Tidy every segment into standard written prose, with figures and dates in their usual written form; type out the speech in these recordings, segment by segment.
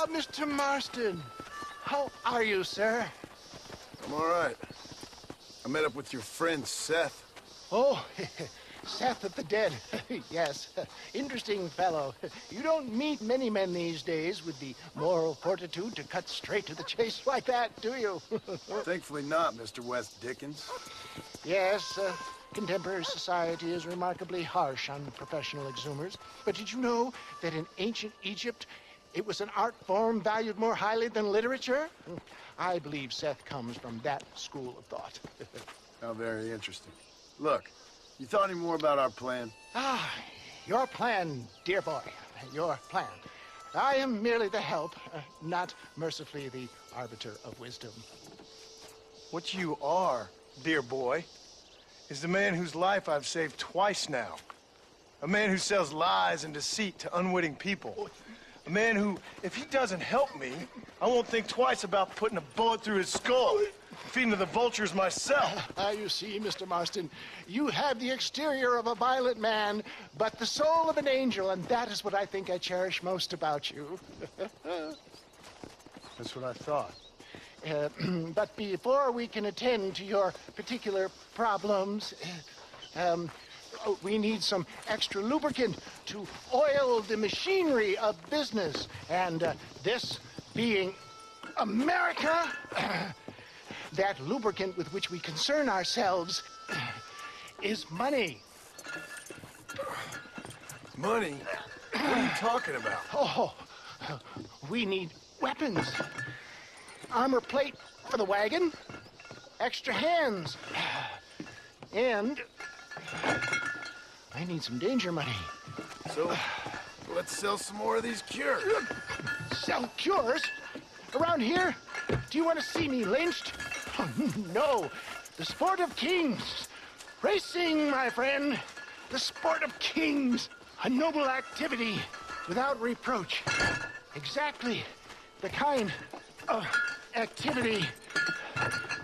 Mr. Marston. How are you, sir? I'm all right. I met up with your friend, Seth. Oh, Seth of the Dead. Yes, interesting fellow. You don't meet many men these days with the moral fortitude to cut straight to the chase like that, do you? Thankfully not, Mr. West Dickens. Yes, contemporary society is remarkably harsh on professional exhumers. But did you know that in ancient Egypt, it was an art form valued more highly than literature? I believe Seth comes from that school of thought. How very interesting. Look, you thought any more about our plan? Ah, your plan, dear boy, your plan. I am merely the help, not mercifully the arbiter of wisdom. What you are, dear boy, is the man whose life I've saved twice now. A man who sells lies and deceit to unwitting people. A man who, if he doesn't help me, I won't think twice about putting a bullet through his skull, feeding to the vultures myself. You see, Mr. Marston, you have the exterior of a violent man, but the soul of an angel, and that is what I think I cherish most about you. That's what I thought. But before we can attend to your particular problems, we need some extra lubricant to oil the machinery of business. And this being America, that lubricant with which we concern ourselves is money. Money? What are you talking about? Oh, we need weapons. Armor plate for the wagon, extra hands, and I need some danger money. So, let's sell some more of these cures. Sell cures? Around here? Do you want to see me lynched? Oh, no. The sport of kings. Racing, my friend. The sport of kings. A noble activity without reproach. Exactly the kind of activity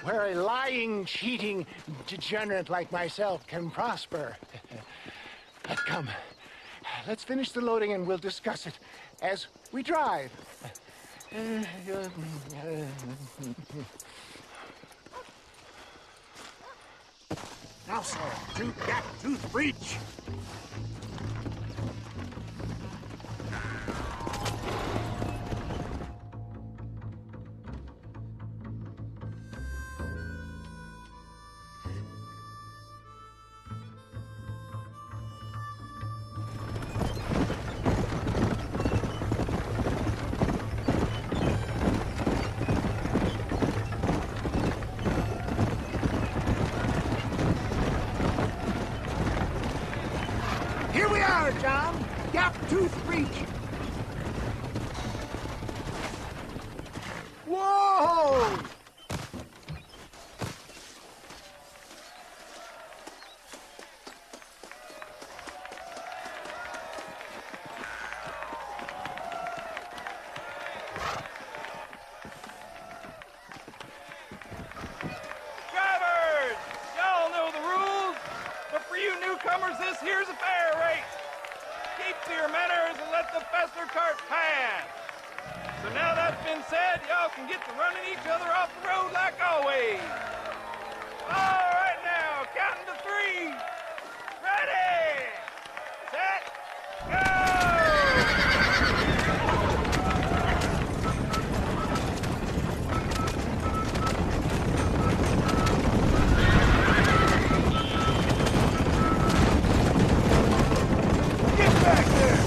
where a lying, cheating degenerate like myself can prosper. But come, let's finish the loading and we'll discuss it as we drive. Now, sir, to gap-tooth breach. John, gap-tooth breach. Whoa! Drivers! Y'all know the rules, but for you newcomers, this here's a fair race. Keep to your manners and let the Fessler cart pass. So now that's been said, y'all can get to running each other off the road like always. All right now, counting to 3. Ready, set, go! Back there!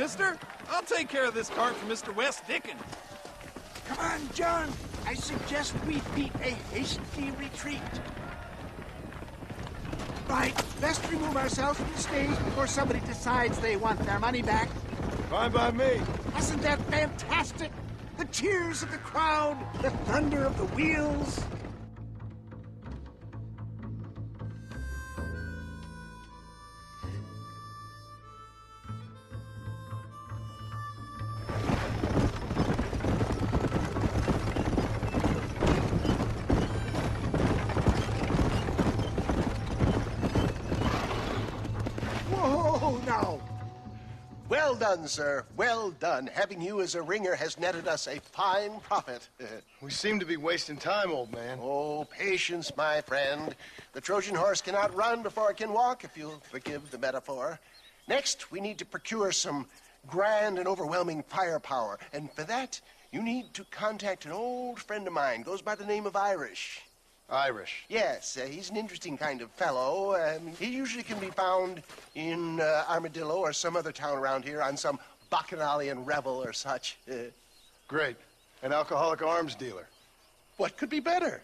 mister. I'll take care of this cart for Mr. West Dickens. Come on, John. I suggest we beat a hasty retreat. Right, best remove ourselves from the stage before somebody decides they want their money back. Fine by me. Wasn't that fantastic? The cheers of the crowd, the thunder of the wheels. Whoa, now. Well done, sir. Well done. Having you as a ringer has netted us a fine profit. We seem to be wasting time, old man. Oh, patience, my friend. The Trojan horse cannot run before it can walk, if you'll forgive the metaphor. Next, we need to procure some grand and overwhelming firepower. And for that, you need to contact an old friend of mine. Goes by the name of Irish. Irish. Yes, he's an interesting kind of fellow. He usually can be found in Armadillo or some other town around here on some bacchanalian revel or such. Great. An alcoholic arms dealer. What could be better?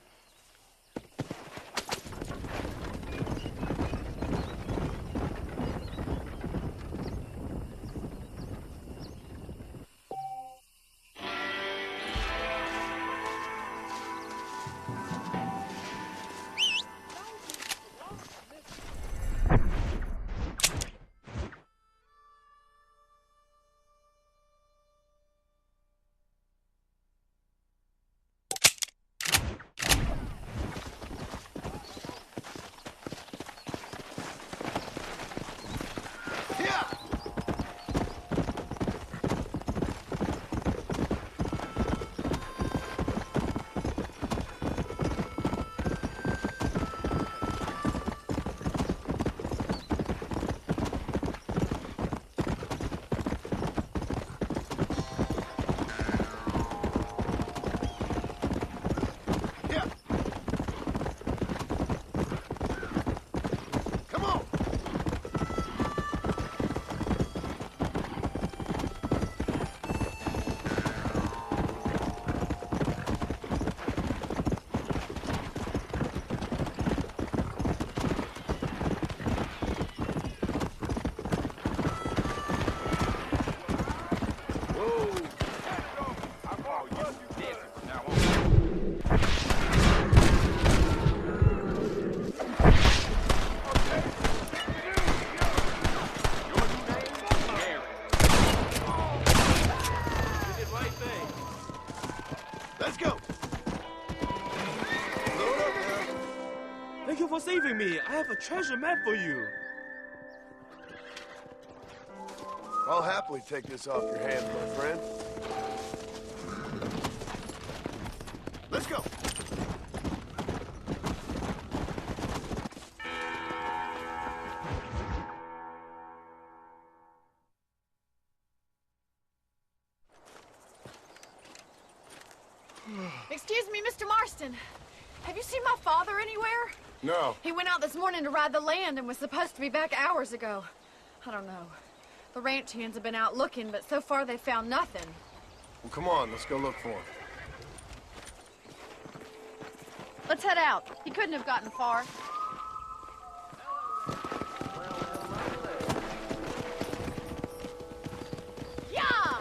Thank you for saving me. I have a treasure map for you. I'll happily take this off your hands, my friend. Let's go. Excuse me, Mr. Marston. Have you seen my father anywhere? No. He went out this morning to ride the land and was supposed to be back hours ago. I don't know. The ranch hands have been out looking, but so far they found nothing. Well, come on, let's go look for him. Let's head out. He couldn't have gotten far. Yeah!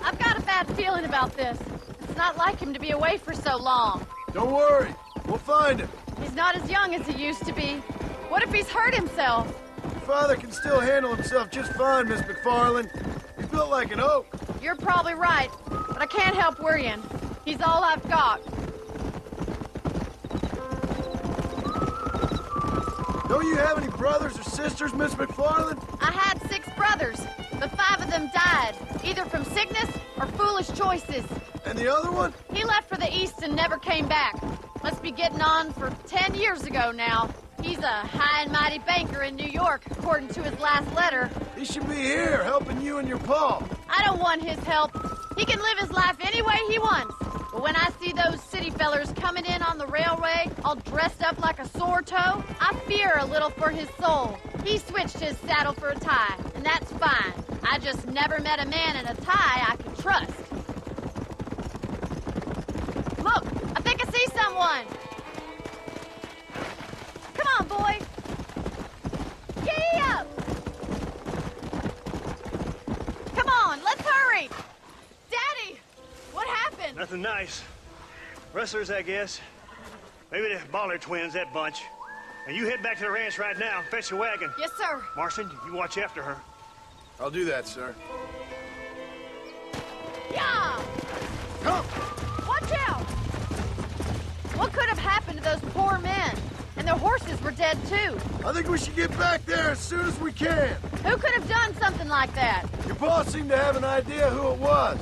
I've got a bad feeling about this. It's not like him to be away for so long. Don't worry, we'll find him. He's not as young as he used to be. What if he's hurt himself? Your father can still handle himself just fine, Miss McFarland. He's built like an oak. You're probably right, but I can't help worrying. He's all I've got. Don't you have any brothers or sisters, Miss McFarland? I had 6 brothers, but 5 of them died, either from sickness or foolish choices. And the other one? He left for the East and never came back. Must be getting on for 10 years ago now. He's a high and mighty banker in New York, according to his last letter. He should be here, helping you and your pa. I don't want his help. He can live his life any way he wants. But when I see those city fellers coming in on the railway, all dressed up like a sore toe, I fear a little for his soul. He switched his saddle for a tie, and that's fine. I just never met a man in a tie I could trust. Look, I think I see someone. Come on, boy. Giddy up. Come on, let's hurry. Daddy, what happened? Nothing nice. Rustlers, I guess. Maybe the Baller twins, that bunch. And you head back to the ranch right now and fetch the wagon. Yes, sir. Marston, you watch after her. I'll do that, sir. Yeah! Come! Watch out! What could have happened to those poor men? And their horses were dead, too. I think we should get back there as soon as we can. Who could have done something like that? Your boss seemed to have an idea who it was.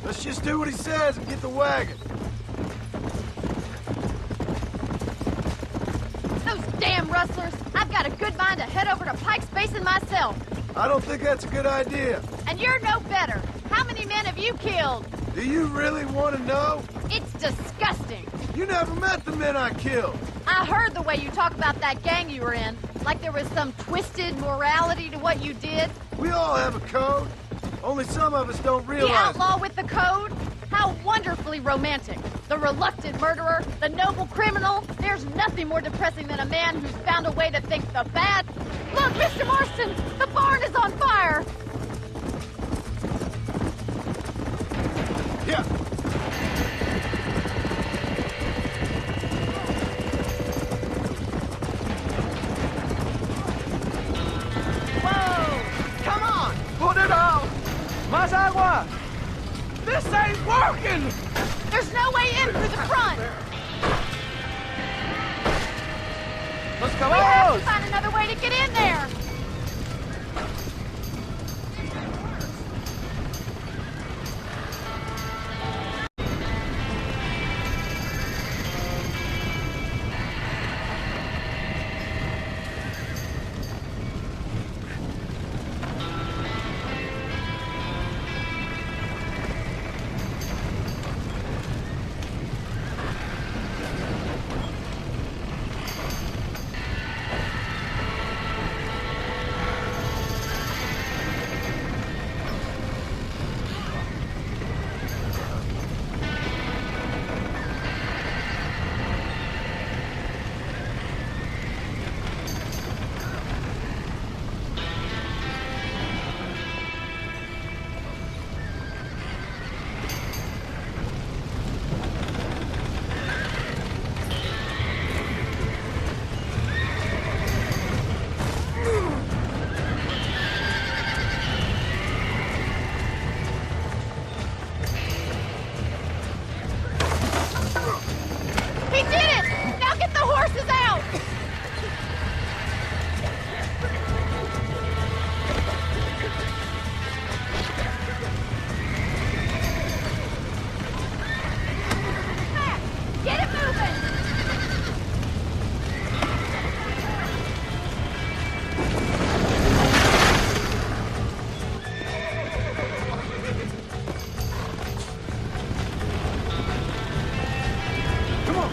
Let's just do what he says and get the wagon. Those damn rustlers! I've got a good mind to head over to Pike's Basin myself. I don't think that's a good idea. And you're no better. How many men have you killed? Do you really want to know? It's disgusting. You never met the men I killed. I heard the way you talk about that gang you were in. Like there was some twisted morality to what you did. We all have a code. Only some of us don't The realize outlaw with the code? How wonderfully romantic. The reluctant murderer, the noble criminal. There's nothing more depressing than a man who's found a way to think the bad. Look, Mr. Marston, the barn is on fire. Yeah. Whoa! Come on! Put it out! Más agua! This ain't working! There's no way in through the front. Let's We go! have to find another way to get in there. He did it! Now get the horses out! Matt, get it moving! Come on.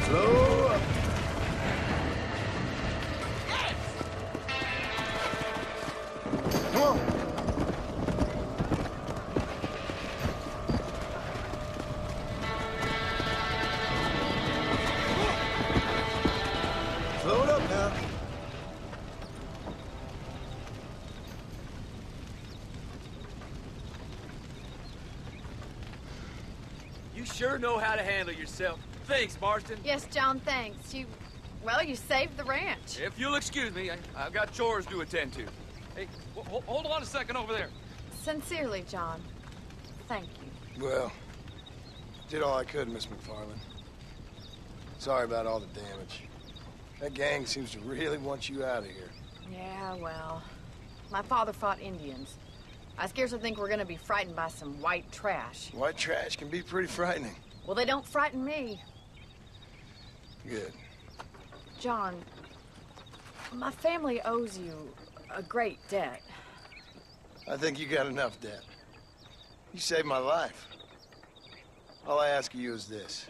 Slow up. Come on. Slow it up now. You sure know how to handle yourself. Thanks, Marston. Yes, John, thanks. You saved the ranch. If you'll excuse me, I've got chores to attend to. Hey, hold on a second over there. Sincerely, John. Thank you. Well, did all I could, Miss McFarland. Sorry about all the damage. That gang seems to really want you out of here. Yeah, well, my father fought Indians. I scarcely think we're gonna be frightened by some white trash. White trash can be pretty frightening. Well, they don't frighten me. Good. John, my family owes you a great debt. I think you got enough debt. You saved my life. All I ask of you is this.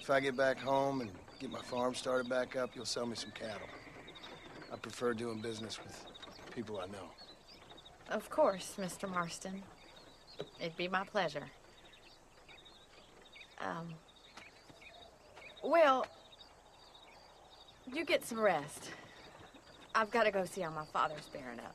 If I get back home and get my farm started back up, you'll sell me some cattle. I prefer doing business with people I know. Of course, Mr. Marston. It'd be my pleasure. Well, you get some rest. I've got to go see how my father's bearing up.